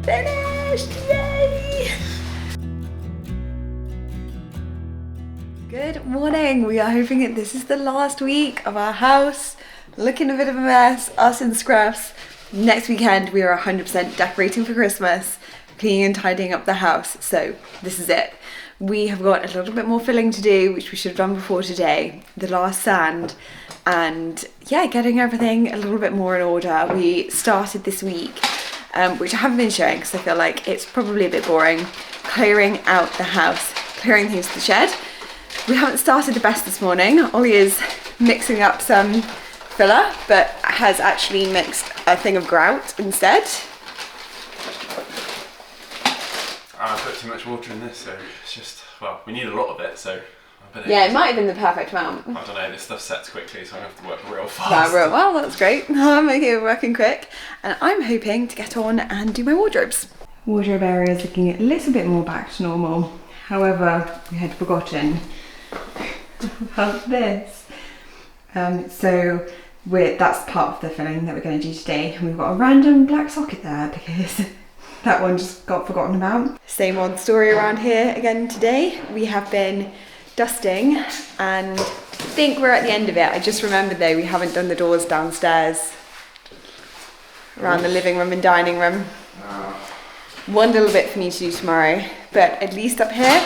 Finished! Yay! Good morning. We are hoping that this is the last week of our house. Looking a bit of a mess, us in scraps. Next weekend we are 100% decorating for Christmas, cleaning and tidying up the house. So this is it. We have got a little bit more filling to do, which we should have done before today. The last sand and yeah, getting everything a little bit more in order. We started this week, which I haven't been showing because I feel like it's probably a bit boring, clearing out the house, clearing things to the shed. We haven't started the best this morning. Ollie is mixing up some filler, but has actually mixed a thing of grout instead. I put too much water in this, so it's just, well, we need a lot of it, so I better... Yeah, it might have been the perfect amount. I don't know, this stuff sets quickly, so I have to work real fast. Yeah, well, that's great. I'm making it working quick. And I'm hoping to get on and do my wardrobes. Wardrobe area is looking a little bit more back to normal. However, we had forgotten about this. So that's part of the filling that we're going to do today. And we've got a random black socket there because that one just got forgotten about. Same old story around here again today. We have been dusting and I think we're at the end of it. I just remembered though we haven't done the doors downstairs around the living room and dining room. One little bit for me to do tomorrow, but at least up here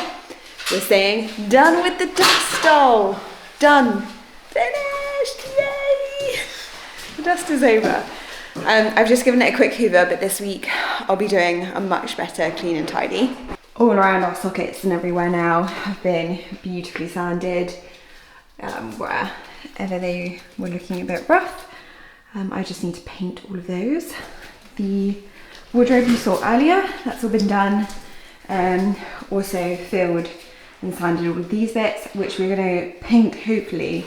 we're saying done with the dust doll. Done. Finished. Yay! The dust is over. I've just given it a quick hoover, but this week I'll be doing a much better clean and tidy. All around our sockets and everywhere now have been beautifully sanded. Wherever they were looking a bit rough, I just need to paint all of those. The wardrobe you saw earlier, that's all been done. Also filled and sanded all of these bits, which we're going to paint hopefully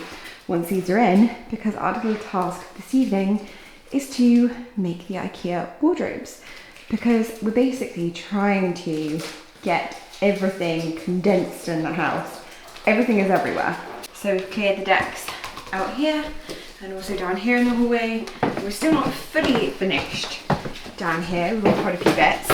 once these are in, because our little task this evening is to make the IKEA wardrobes, because we're basically trying to get everything condensed in the house. Everything is everywhere. So we've cleared the decks out here and also down here in the hallway. We're still not fully finished down here. We've got quite a few bits.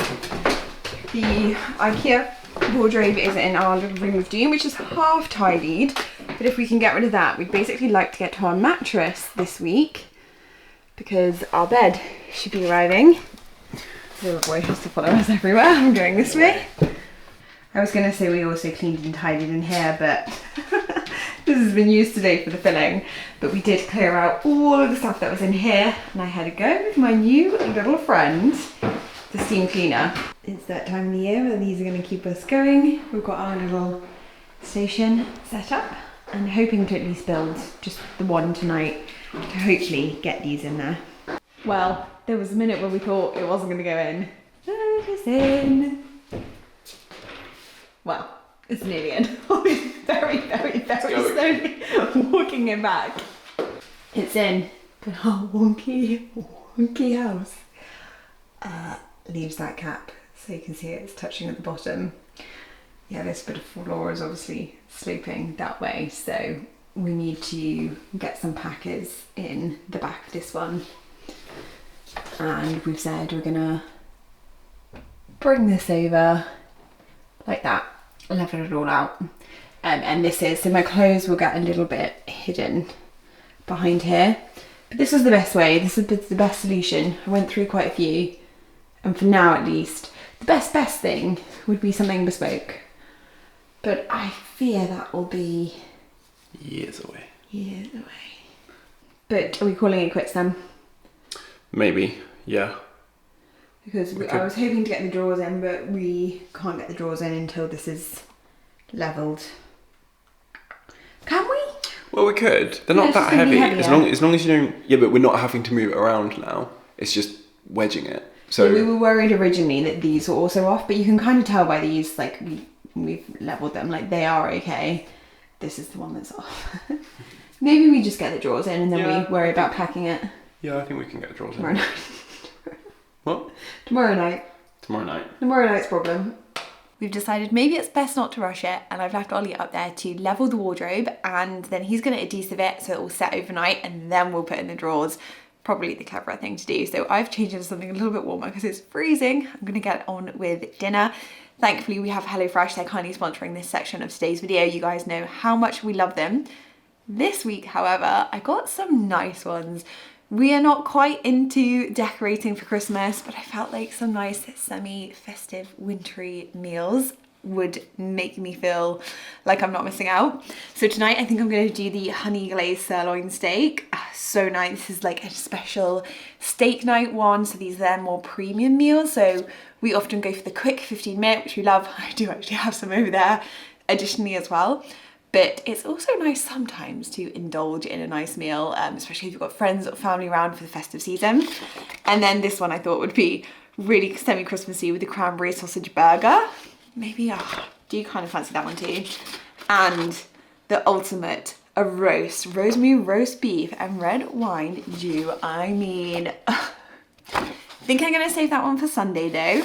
The IKEA wardrobe is in our little room of doom, which is half tidied, but if we can get rid of that, we'd basically like to get to our mattress this week because our bed should be arriving. The little boy has to follow us everywhere. I'm going this way. I was going to say we also cleaned and tidied in here, but this has been used today for the filling. But we did clear out all of the stuff that was in here, and I had a go with my new little friend, the steam cleaner. It's that time of the year where these are going to keep us going. We've got our little station set up and hoping to at least build just the one tonight to hopefully get these in there. Well, there was a minute where we thought it wasn't going to go in. Oh, it's in. Well, it's nearly in. It's very, very, very slowly walking it back. It's in, but our wonky house leaves that cap, so you can see it's touching at the bottom. Yeah, this bit of floor is obviously sloping that way, so we need to get some packers in the back of this one. And we've said we're gonna bring this over like that, level it all out. And this is, so my clothes will get a little bit hidden behind here. But this was the best way, this is the best solution. I went through quite a few, and for now at least, the best thing would be something bespoke. But I fear that will be years away. But are we calling it quits then? Maybe, yeah. Because I was hoping to get the drawers in, but we can't get the drawers in until this is levelled. Can we? Well, we could. They're not that heavy. As long as you don't... Yeah, but we're not having to move it around now. It's just wedging it. So yeah, we were worried originally that these were also off, but you can kind of tell by these, like, we've levelled them, like they are okay. This is the one that's off. Maybe we just get the drawers in and then we worry about packing it. Yeah, I think we can get the drawers in. Tomorrow night. What? Tomorrow night. Tomorrow night. Tomorrow night's problem. We've decided maybe it's best not to rush it, and I've left Ollie up there to level the wardrobe, and then he's going to adhesive it so it will set overnight, and then we'll put in the drawers. probably the cleverer thing to do. So I've changed into something a little bit warmer because it's freezing. I'm gonna get on with dinner. Thankfully, we have HelloFresh. They're kindly sponsoring this section of today's video. You guys know how much we love them. This week, however, I got some nice ones. We are not quite into decorating for Christmas, but I felt like some nice semi-festive wintry meals would make me feel like I'm not missing out. So tonight I think I'm going to do the honey glazed sirloin steak. So nice. This is like a special steak night one. So these are more premium meals. So we often go for the quick 15-minute, which we love. I do actually have some over there additionally as well. But it's also nice sometimes to indulge in a nice meal, especially if you've got friends or family around for the festive season. And then this one I thought would be really semi-Christmassy with the cranberry sausage burger. Maybe, do you kind of fancy that one too? And the ultimate, a rosemary roast beef and red wine. Do I mean? I think I'm gonna save that one for Sunday though,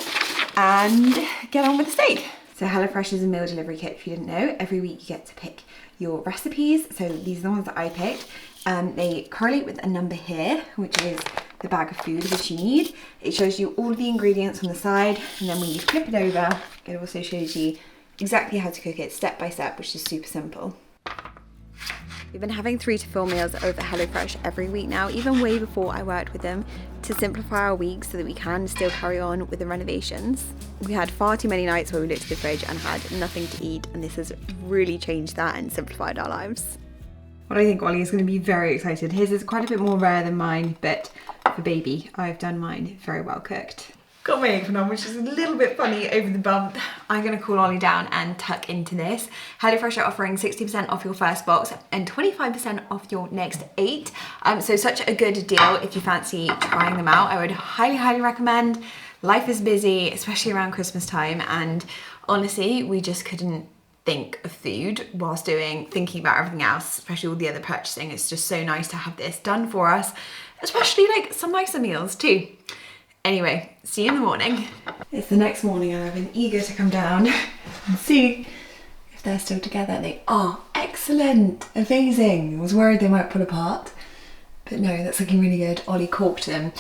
and get on with the steak. So HelloFresh is a meal delivery kit, if you didn't know. Every week you get to pick your recipes. So these are the ones that I picked. They correlate with a number here, which is the bag of food which you need. It shows you all the ingredients on the side, and then when you flip it over, it also shows you exactly how to cook it step by step, which is super simple. We've been having 3 to 4 meals over HelloFresh every week now, even way before I worked with them, to simplify our weeks so that we can still carry on with the renovations. We had far too many nights where we looked at the fridge and had nothing to eat, and this has really changed that and simplified our lives. Well, I think Ollie is going to be very excited. His is quite a bit more rare than mine, but for baby, I've done mine very well cooked. Got my apron on, which is a little bit funny over the bump. I'm gonna cool Ollie down and tuck into this. HelloFresh are offering 60% off your first box and 25% off your next 8. So such a good deal if you fancy trying them out. I would highly, highly recommend. Life is busy, especially around Christmas time, and honestly, we just couldn't think of food whilst thinking about everything else, especially all the other purchasing. It's just so nice to have this done for us, especially like some nicer meals too. Anyway, see you in the morning. It's the next morning and I've been eager to come down and see if they're still together. They are excellent, amazing. I was worried they might pull apart, but no, that's looking really good. Ollie corked them,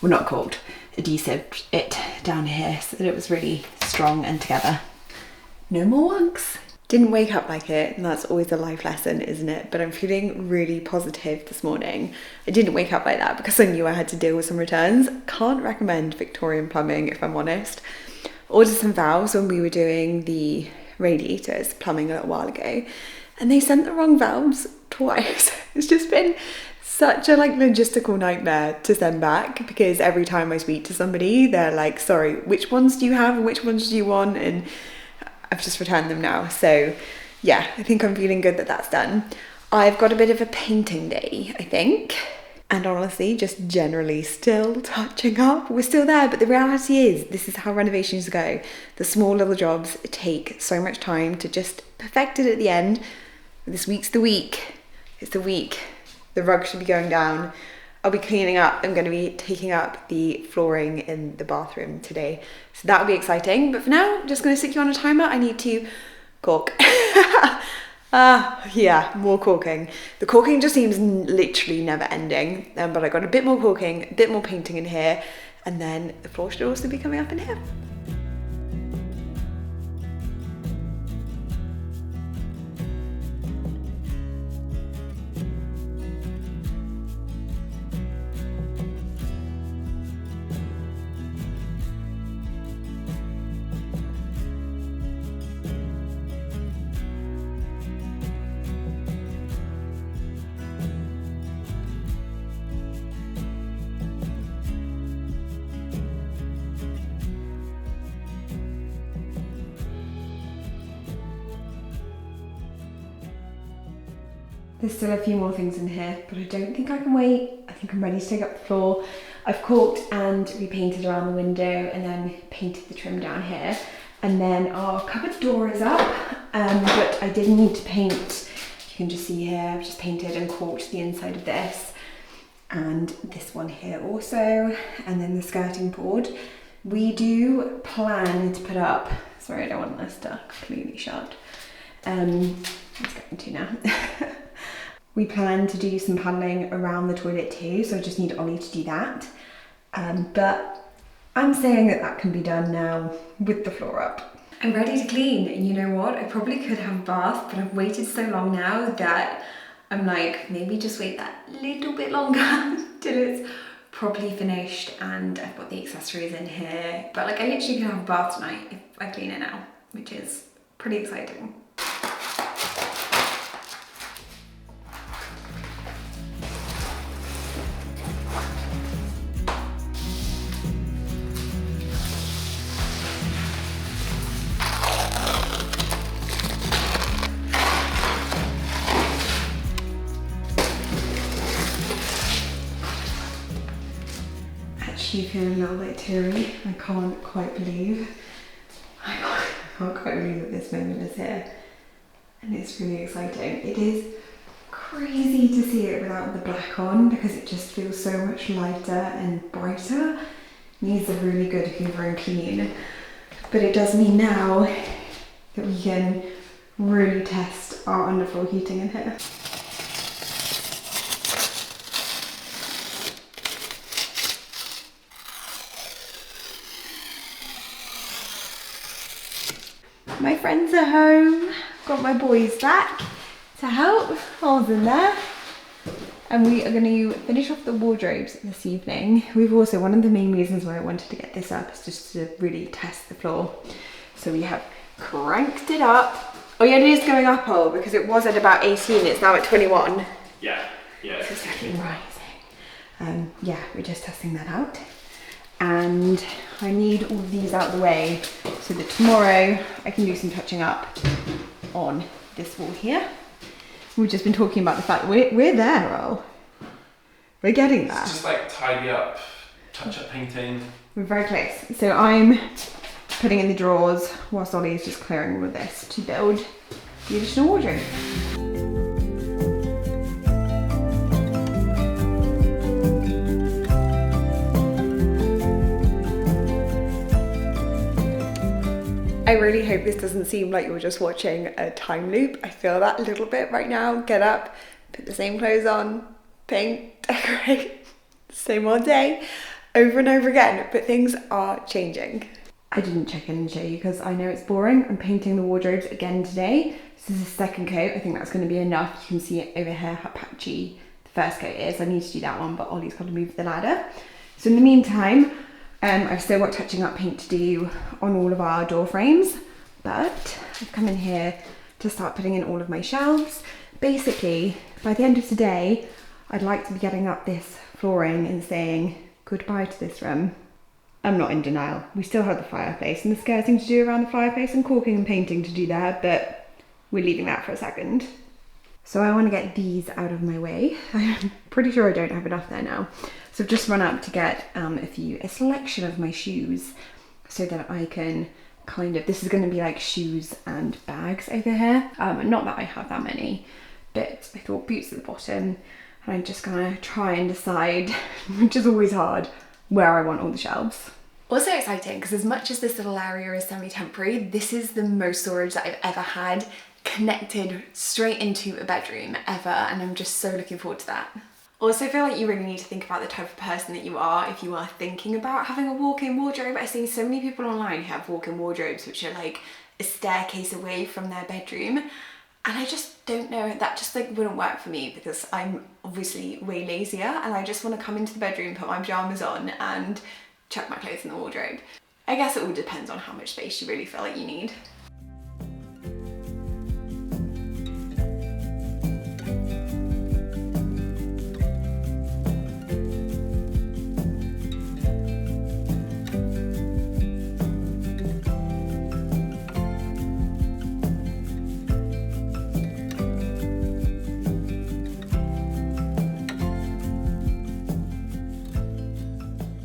well not corked, adhesived it down here so that it was really strong and together. No more wonks. Didn't wake up like it, and that's always a life lesson, isn't it? But I'm feeling really positive this morning. I didn't wake up like that because I knew I had to deal with some returns. Can't recommend Victorian plumbing, if I'm honest. Ordered some valves when we were doing the radiators plumbing a little while ago, and they sent the wrong valves twice. It's just been such a logistical nightmare to send back, because every time I speak to somebody, they're like, sorry, which ones do you have and which ones do you want? And I've just returned them now. So yeah, I think I'm feeling good that that's done. I've got a bit of a painting day, I think. And honestly, just generally still touching up. We're still there, but the reality is this is how renovations go. The small little jobs take so much time to just perfect it at the end. This week's the week. It's the week. The rug should be going down. I'll be cleaning up. I'm going to be taking up the flooring in the bathroom today. So that'll be exciting. But for now, I'm just going to stick you on a timer. I need to cork. Yeah, more corking. The corking just seems literally never ending. But I got a bit more corking, a bit more painting in here. And then the floor should also be coming up in here. There's still a few more things in here, but I don't think I can wait. I think I'm ready to take up the floor. I've caulked and repainted around the window and then painted the trim down here. And then our cupboard door is up, but I did need to paint. You can just see here, I've just painted and caulked the inside of this and this one here also, and then the skirting board. We do plan to put up, sorry, I don't want this to completely shut. Let's get into now. We plan to do some paneling around the toilet too, so I just need Ollie to do that. But I'm saying that can be done now with the floor up. I'm ready to clean, and you know what? I probably could have a bath, but I've waited so long now that I'm like, maybe just wait that little bit longer till it's properly finished and I've got the accessories in here. But like, I literally can have a bath tonight if I clean it now, which is pretty exciting. Actually feeling a little bit teary. I can't quite believe that this moment is here, and it's really exciting. It is crazy to see it without the black on because it just feels so much lighter and brighter. Needs a really good hoover and clean, but it does mean now that we can really test our underfloor heating in here. My friends are home, got my boys back to help. All's in there. And we are going to finish off the wardrobes this evening. We've also, one of the main reasons why I wanted to get this up is just to really test the floor. So we have cranked it up. Oh yeah, it is going up, because it was at about 18, it's now at 21. Yeah. So it's definitely rising. Yeah, we're just testing that out. And I need all of these out of the way so that tomorrow I can do some touching up on this wall here. We've just been talking about the fact that we're there, Earl. We're getting there. It's just like tidy up, touch up painting. We're very close. So I'm putting in the drawers whilst Ollie is just clearing all of this to build the additional wardrobe. I really hope this doesn't seem like you're just watching a time loop. I feel that a little bit right now. Get up, put the same clothes on, paint, decorate, same old day, over and over again, but things are changing. I didn't check in and show you because I know it's boring. I'm painting the wardrobes again today. This is the second coat. I think that's going to be enough. You can see it over here how patchy the first coat is. I need to do that one, but Ollie's got to move the ladder. So in the meantime, I've still got touching up paint to do on all of our door frames, but I've come in here to start putting in all of my shelves. Basically, by the end of today, I'd like to be getting up this flooring and saying goodbye to this room. I'm not in denial. We still have the fireplace and the skirting to do around the fireplace and caulking and painting to do there, but we're leaving that for a second. So I want to get these out of my way. I'm pretty sure I don't have enough there now. So I've just run up to get a selection of my shoes so that I can this is going to be like shoes and bags over here. Not that I have that many, but I thought boots at the bottom, and I'm just going to try and decide, which is always hard, where I want all the shelves. Also exciting because as much as this little area is semi-temporary, this is the most storage that I've ever had connected straight into a bedroom ever, and I'm just so looking forward to that. Also, I feel like you really need to think about the type of person that you are if you are thinking about having a walk-in wardrobe. I've seen so many people online who have walk-in wardrobes which are like a staircase away from their bedroom, and I just don't know, that just like wouldn't work for me because I'm obviously way lazier and I just want to come into the bedroom, put my pajamas on and chuck my clothes in the wardrobe. I guess it all depends on how much space you really feel like you need.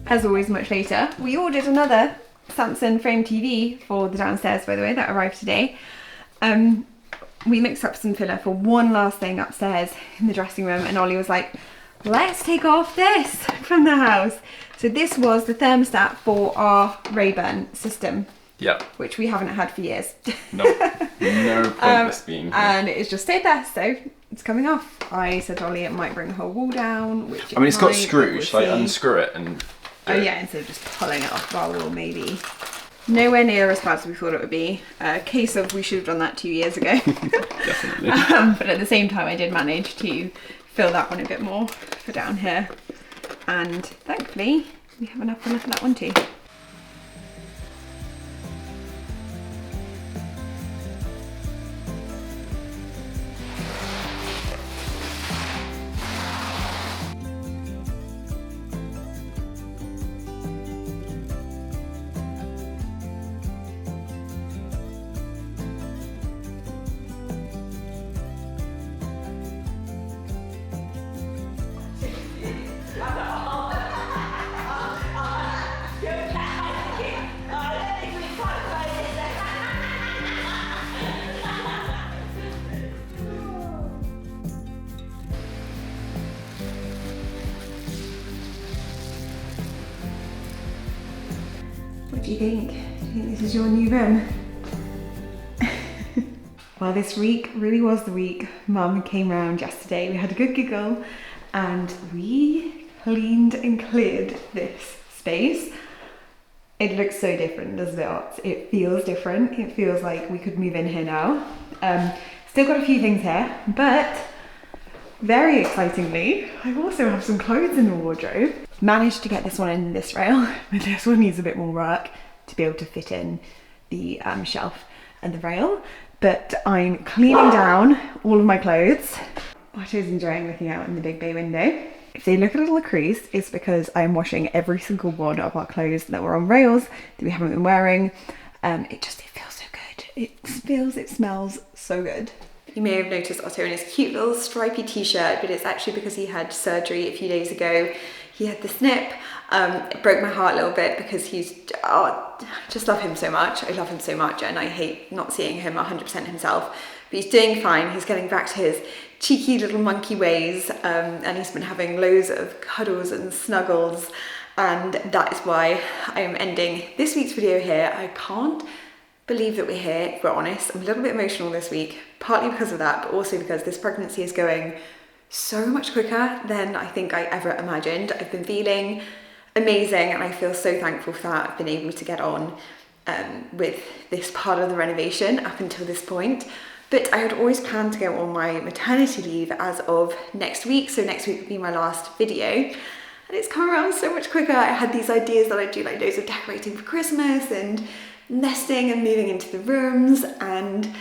As always, much later, we ordered another Samsung frame TV for the downstairs, by the way, that arrived today. We mixed up some filler for one last thing upstairs in the dressing room, and Ollie was like, let's take off this from the house. So this was the thermostat for our Ray-Ban system. Yeah. Which we haven't had for years. No pointless being here. And it's just stayed there, so it's coming off. I said to Ollie it might bring the whole wall down, which it it's got might, screws, we'll like unscrew it and... instead of just pulling it off our wall, maybe. Nowhere near as bad as we thought it would be. Case of we should have done that 2 years ago. Definitely. But at the same time, I did manage to fill that one a bit more for down here. And thankfully, we have enough for that one too. What do you think? Do you think this is your new room? Well, this week really was the week. Mum came round yesterday, we had a good giggle, and we cleaned and cleared this space. It looks so different, doesn't it? It feels different. It feels like we could move in here now. Still got a few things here, but very excitingly, I also have some clothes in the wardrobe. Managed to get this one in this rail, but this one needs a bit more work to be able to fit in the shelf and the rail. But I'm cleaning down all of my clothes. Otto's enjoying looking out in the big bay window. If they look a little creased, it's because I'm washing every single one of our clothes that were on rails that we haven't been wearing. It feels so good. It smells so good. You may have noticed Otto in his cute little stripy t-shirt, but it's actually because he had surgery a few days ago. He had the snip. It broke my heart a little bit because just love him so much. I love him so much, and I hate not seeing him 100% himself. But he's doing fine. He's getting back to his cheeky little monkey ways, and he's been having loads of cuddles and snuggles, and that is why I am ending this week's video here. I can't believe that we're here, if we're honest. I'm a little bit emotional this week, partly because of that, but also because this pregnancy is going so much quicker than I think I ever imagined. I've been feeling amazing, and I feel so thankful for that. I've been able to get on with this part of the renovation up until this point. But I had always planned to go on my maternity leave as of next week, so next week would be my last video. And it's come around so much quicker. I had these ideas that I'd do like loads of decorating for Christmas and nesting and moving into the rooms, and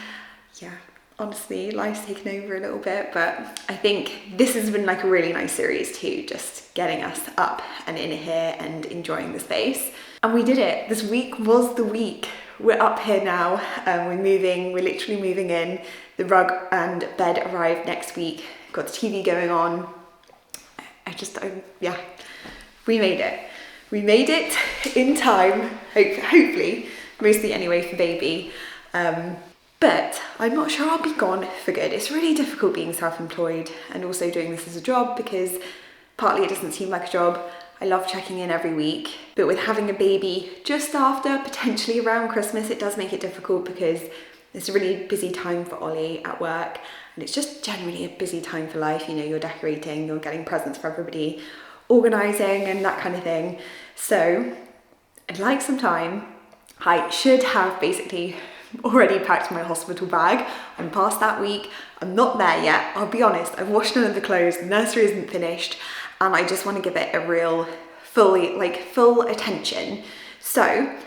yeah, honestly, life's taken over a little bit, but I think this has been like a really nice series too, just getting us up and in here and enjoying the space. And we did it. This week was the week. We're up here now, we're literally moving in. The rug and bed arrived next week. Got the TV going on. We made it. We made it in time, hopefully, mostly anyway for baby. But I'm not sure I'll be gone for good. It's really difficult being self-employed and also doing this as a job, because partly it doesn't seem like a job. I love checking in every week, but with having a baby just after, potentially around Christmas, it does make it difficult because it's a really busy time for Ollie at work, and it's just generally a busy time for life. You know, you're decorating, you're getting presents for everybody, organising and that kind of thing. So I'd like some time. I should have basically already packed my hospital bag. I'm past that week. I'm not there yet. I'll be honest, I've washed none of the clothes, the nursery isn't finished, and I just want to give it a real full attention. So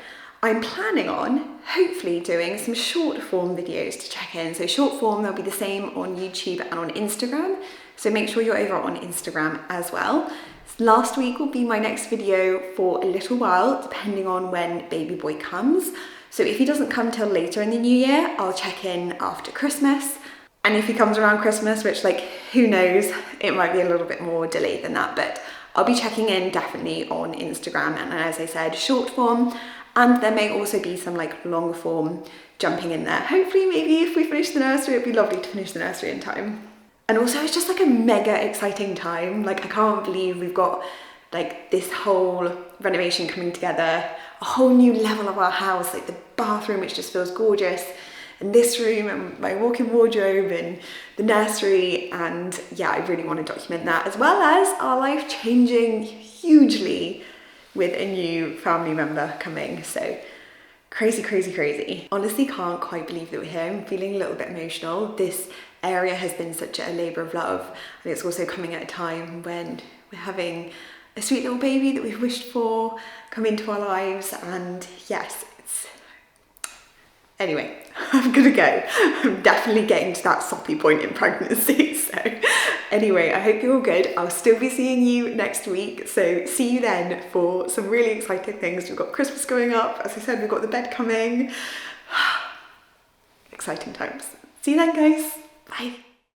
I'm planning on hopefully doing some short form videos to check in. So short form, they'll be the same on YouTube and on Instagram. So make sure you're over on Instagram as well. Last week will be my next video for a little while, depending on when baby boy comes. So if he doesn't come till later in the new year, I'll check in after Christmas. And if he comes around Christmas, which who knows, it might be a little bit more delayed than that, but I'll be checking in definitely on Instagram. And as I said, short form, and there may also be some long form jumping in there. Hopefully, maybe if we finish the nursery, it'd be lovely to finish the nursery in time. And also it's just a mega exciting time. I can't believe we've got this whole renovation coming together. a whole new level of our house, like the bathroom, which just feels gorgeous, and this room and my walk-in wardrobe and the nursery. And yeah, I really want to document that, as well as our life changing hugely with a new family member coming. So crazy, crazy, crazy. Honestly, can't quite believe that we're here. I'm feeling a little bit emotional. This area has been such a labour of love, and it's also coming at a time when we're having a sweet little baby that we've wished for come into our lives. And yes, anyway, I'm gonna go. I'm definitely getting to that soppy point in pregnancy. So anyway, I hope you're all good. I'll still be seeing you next week. So see you then for some really exciting things. We've got Christmas going up. As I said, we've got the bed coming. Exciting times. See you then, guys. Bye.